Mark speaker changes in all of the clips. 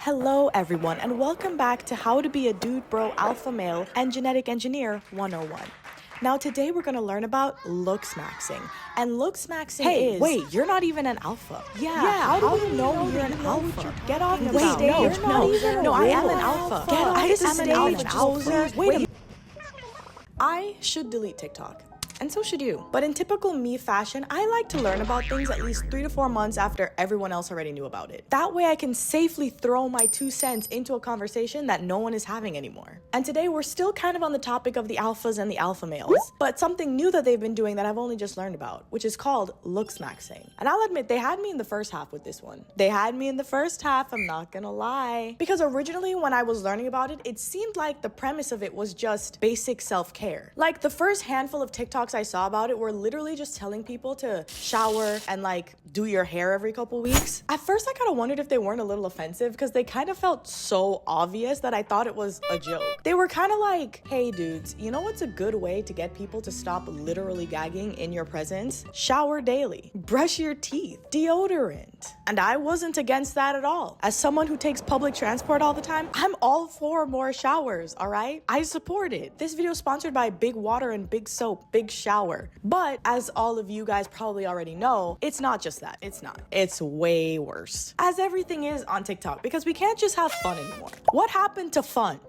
Speaker 1: Hello everyone and welcome back to How to Be a Dude Bro Alpha Male and Genetic Engineer 101. Now today we're going to learn about looks maxing. And looks maxing is... Wait, you're not even an alpha. Yeah, how do we know you're an alpha? Get off the stage. No, I am an alpha. Get off the stage. Wait a minute. I should delete TikTok. And so should you. But in typical me fashion, I like to learn about things at least 3 to 4 months after everyone else already knew about it. That way I can safely throw my 2 cents into a conversation that no one is having anymore. And today we're still kind of on the topic of the alphas and the alpha males, but something new that they've been doing that I've only just learned about, which is called looks maxing. And I'll admit, they had me in the first half with this one. They had me in the first half, I'm not gonna lie. Because originally when I was learning about it, it seemed like the premise of it was just basic self-care. Like the first handful of TikToks I saw about it were literally just telling people to shower and like do your hair every couple weeks. At first I kind of wondered if they weren't a little offensive because they kind of felt so obvious that I thought it was a joke. They were kind of like, hey dudes, you know what's a good way to get people to stop literally gagging in your presence? Shower daily, brush your teeth, deodorant. And I wasn't against that at all. As someone who takes public transport all the time, I'm all for more showers, all right? I support it. This video is sponsored by Big Water and Big Soap, Big Shower. But as all of you guys probably already know, it's not just that. It's not. It's way worse. As everything is on TikTok, because we can't just have fun anymore. What happened to fun?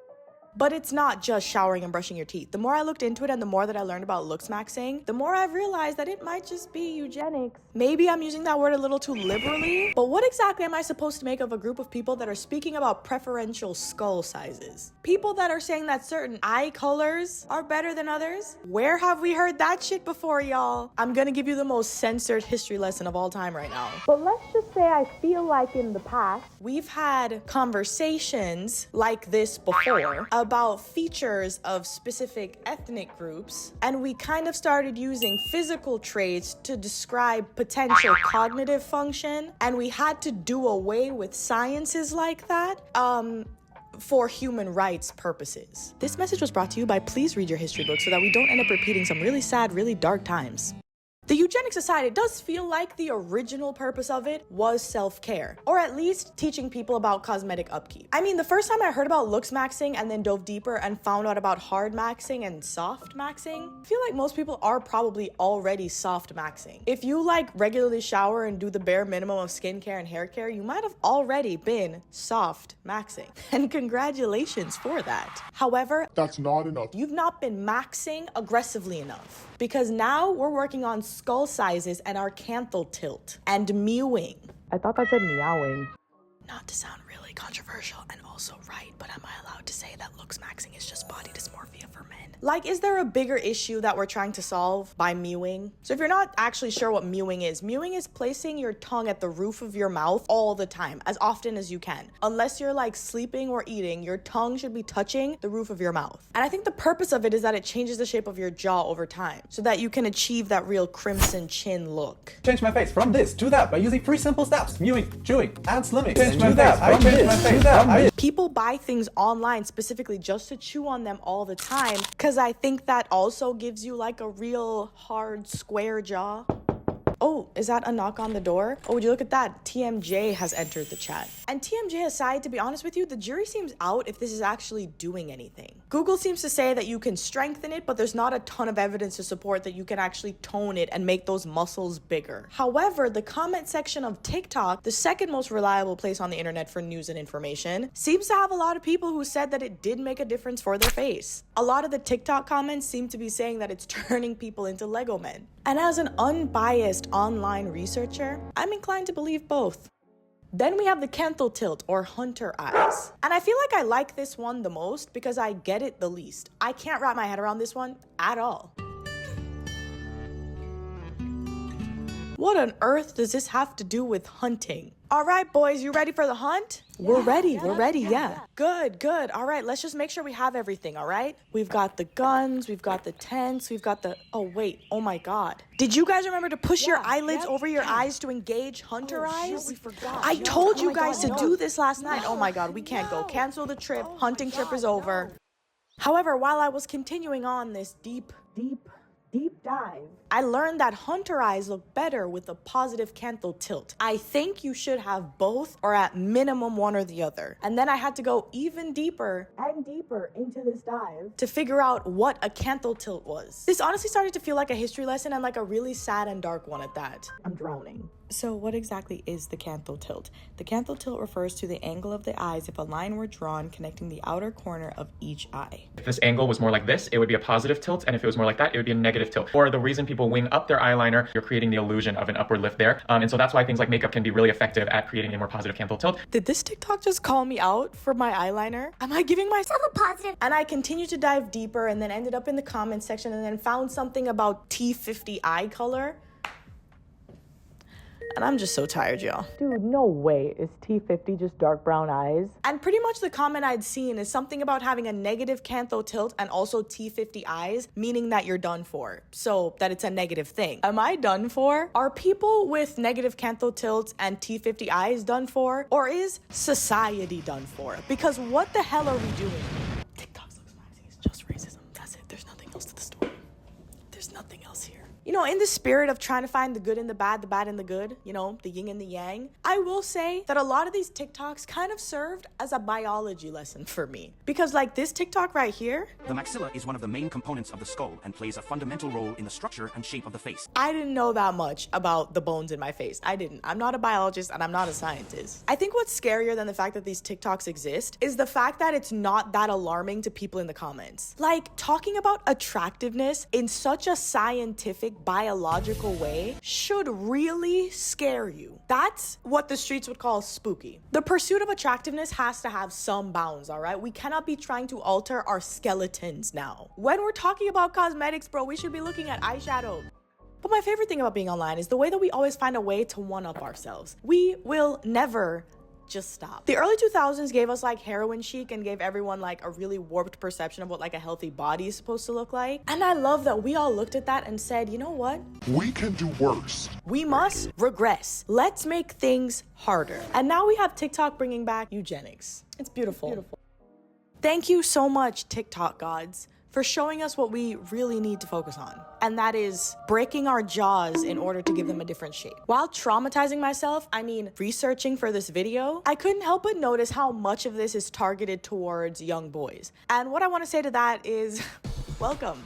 Speaker 1: But it's not just showering and brushing your teeth. The more I looked into it and the more that I learned about looks maxing, the more I've realized that it might just be eugenics. Maybe I'm using that word a little too liberally, but what exactly am I supposed to make of a group of people that are speaking about preferential skull sizes? People that are saying that certain eye colors are better than others? Where have we heard that shit before, y'all? I'm gonna give you the most censored history lesson of all time right now. But let's just say I feel like in the past, we've had conversations like this before about features of specific ethnic groups, and we kind of started using physical traits to describe potential cognitive function, and we had to do away with sciences like that for human rights purposes. This message was brought to you by Please Read Your History Book so that we don't end up repeating some really sad, really dark times. The eugenics aside, it does feel like the original purpose of it was self-care, or at least teaching people about cosmetic upkeep. I mean, the first time I heard about looks maxing and then dove deeper and found out about hard maxing and soft maxing, I feel like most people are probably already soft maxing. If you like regularly shower and do the bare minimum of skincare and hair care, you might have already been soft maxing. And congratulations for that. However,
Speaker 2: that's not enough.
Speaker 1: You've not been maxing aggressively enough, because now we're working on skull sizes and our canthal tilt and mewing. I thought that said meowing. Not to sound really controversial and also right, but am I allowed to say that looks maxing is just body dysmorphia for men? Like, is there a bigger issue that we're trying to solve by mewing? So if you're not actually sure what mewing is placing your tongue at the roof of your mouth all the time, as often as you can. Unless you're like sleeping or eating, your tongue should be touching the roof of your mouth. And I think the purpose of it is that it changes the shape of your jaw over time so that you can achieve that real crimson chin look.
Speaker 3: Change my face from this to that by using 3 simple steps: mewing, chewing, and slimming.
Speaker 4: Change my face from this to that.
Speaker 1: People buy things online specifically just to chew on them all the time, because I think that also gives you like a real hard square jaw. Oh, is that a knock on the door? Oh, would you look at that? TMJ has entered the chat. And TMJ aside, to be honest with you, the jury seems out if this is actually doing anything. Google seems to say that you can strengthen it, but there's not a ton of evidence to support that you can actually tone it and make those muscles bigger. However, the comment section of TikTok, the second most reliable place on the internet for news and information, seems to have a lot of people who said that it did make a difference for their face. A lot of the TikTok comments seem to be saying that it's turning people into Lego men. And as an unbiased online researcher, I'm inclined to believe both. Then we have the canthal tilt, or hunter eyes. And I feel like I like this one the most because I get it the least. I can't wrap my head around this one at all. What on earth does this have to do with hunting? All right, boys, you ready for the hunt? We're ready, yeah. Good. All right, let's just make sure we have everything, all right? We've got the guns, we've got the tents, we've got the... Oh, wait, oh my God. Did you guys remember to push your eyelids over your eyes to engage hunter eyes?
Speaker 4: Shit, we forgot.
Speaker 1: I told you guys to do this last night. Oh my God, we can't go. Cancel the trip. Hunting trip is over. However, while I was continuing on this deep deep dive, I learned that hunter eyes look better with a positive canthal tilt. I think you should have both, or at minimum one or the other. And then I had to go even deeper and deeper into this dive to figure out what a canthal tilt was. This honestly started to feel like a history lesson, and like a really sad and dark one at that. I'm drowning. So what exactly is the canthal tilt? The canthal tilt refers to the angle of the eyes if a line were drawn connecting the outer corner of each eye.
Speaker 2: If this angle was more like this, it would be a positive tilt, and if it was more like that, it would be a negative tilt. Or the reason people wing up their eyeliner, you're creating the illusion of an upward lift there. And so that's why things like makeup can be really effective at creating a more positive canthal tilt.
Speaker 1: Did this TikTok just call me out for my eyeliner? Am I giving myself a positive? And I continued to dive deeper and then ended up in the comment section and then found something about T50 eye color. And I'm just so tired, y'all. Dude, no way is T50 just dark brown eyes? And pretty much the comment I'd seen is something about having a negative canthal tilt and also T50 eyes, meaning that you're done for. So that it's a negative thing. Am I done for? Are people with negative canthal tilts and T50 eyes done for? Or is society done for? Because what the hell are we doing? TikTok's looks maxing is just racism. That's it. There's nothing else to the story. There's nothing else here. You know, in the spirit of trying to find the good and the bad and the good, you know, the yin and the yang, I will say that a lot of these TikToks kind of served as a biology lesson for me. Because like this TikTok right here,
Speaker 5: the maxilla is one of the main components of the skull and plays a fundamental role in the structure and shape of the face.
Speaker 1: I didn't know that much about the bones in my face. I didn't. I'm not a biologist and I'm not a scientist. I think what's scarier than the fact that these TikToks exist is the fact that it's not that alarming to people in the comments. Like, talking about attractiveness in such a scientific, biological way should really scare you. That's what the streets would call spooky. The pursuit of attractiveness has to have some bounds, all right? We cannot be trying to alter our skeletons now. When we're talking about cosmetics, bro, we should be looking at eyeshadow. But my favorite thing about being online is the way that we always find a way to one-up ourselves. We will never just stop. The early 2000s gave us like heroin chic and gave everyone like a really warped perception of what like a healthy body is supposed to look like. And I love that we all looked at that and said, you know what?
Speaker 6: We can do worse.
Speaker 1: We must regress. Let's make things harder. And now we have TikTok bringing back eugenics. It's beautiful. Thank you so much, TikTok gods, for showing us what we really need to focus on. And that is breaking our jaws in order to give them a different shape. While traumatizing myself, researching for this video, I couldn't help but notice how much of this is targeted towards young boys. And what I want to say to that is, welcome.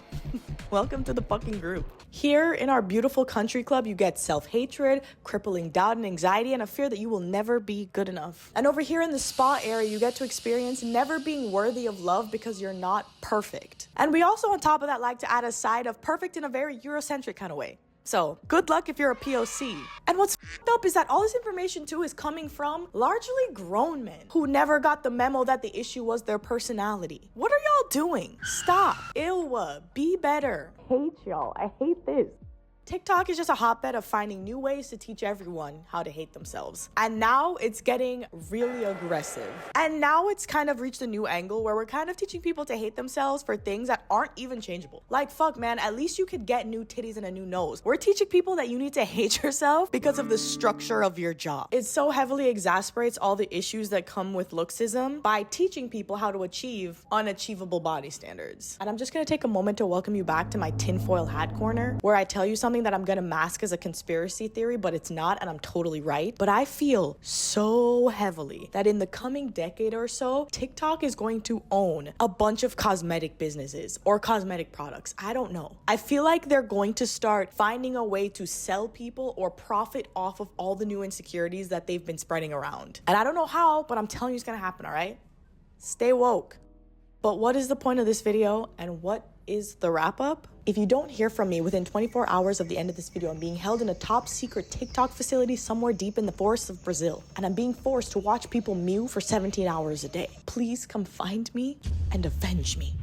Speaker 1: Welcome to the fucking group. Here in our beautiful country club, you get self-hatred, crippling doubt and anxiety, and a fear that you will never be good enough. And over here in the spa area, you get to experience never being worthy of love because you're not perfect. And we also, on top of that, like to add a side of perfect in a very Eurocentric kind of way. So, good luck if you're a POC. And what's f***ed up is that all this information too is coming from largely grown men who never got the memo that the issue was their personality. What are y'all doing? Stop. Ew. Be better. Hate y'all. I hate this. TikTok is just a hotbed of finding new ways to teach everyone how to hate themselves. And now it's getting really aggressive. And now it's kind of reached a new angle where we're kind of teaching people to hate themselves for things that aren't even changeable. Like, fuck, man, at least you could get new titties and a new nose. We're teaching people that you need to hate yourself because of the structure of your jaw. It so heavily exasperates all the issues that come with looksism by teaching people how to achieve unachievable body standards. And I'm just gonna take a moment to welcome you back to my tinfoil hat corner, where I tell you something that I'm gonna mask as a conspiracy theory, but it's not, and I'm totally right. But I feel so heavily that in the coming decade or so, TikTok is going to own a bunch of cosmetic businesses or cosmetic products. I don't know. I feel like they're going to start finding a way to sell people or profit off of all the new insecurities that they've been spreading around. And I don't know how, but I'm telling you it's gonna happen, all right? Stay woke. But what is the point of this video, and what is the wrap up? If you don't hear from me within 24 hours of the end of this video, I'm being held in a top secret TikTok facility somewhere deep in the forests of Brazil, and I'm being forced to watch people mew for 17 hours a day. Please come find me and avenge me.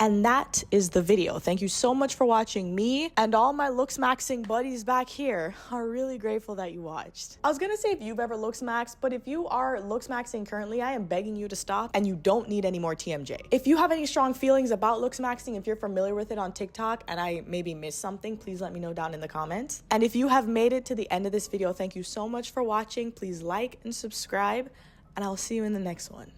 Speaker 1: And that is the video. Thank you so much for watching. Me and all my looks maxing buddies back here are really grateful that you watched. I was gonna say if you've ever looks maxed, but if you are looks maxing currently, I am begging you to stop, and you don't need any more TMJ. If you have any strong feelings about looks maxing, if you're familiar with it on TikTok and I maybe missed something, please let me know down in the comments. And if you have made it to the end of this video, thank you so much for watching. Please like and subscribe, and I'll see you in the next one.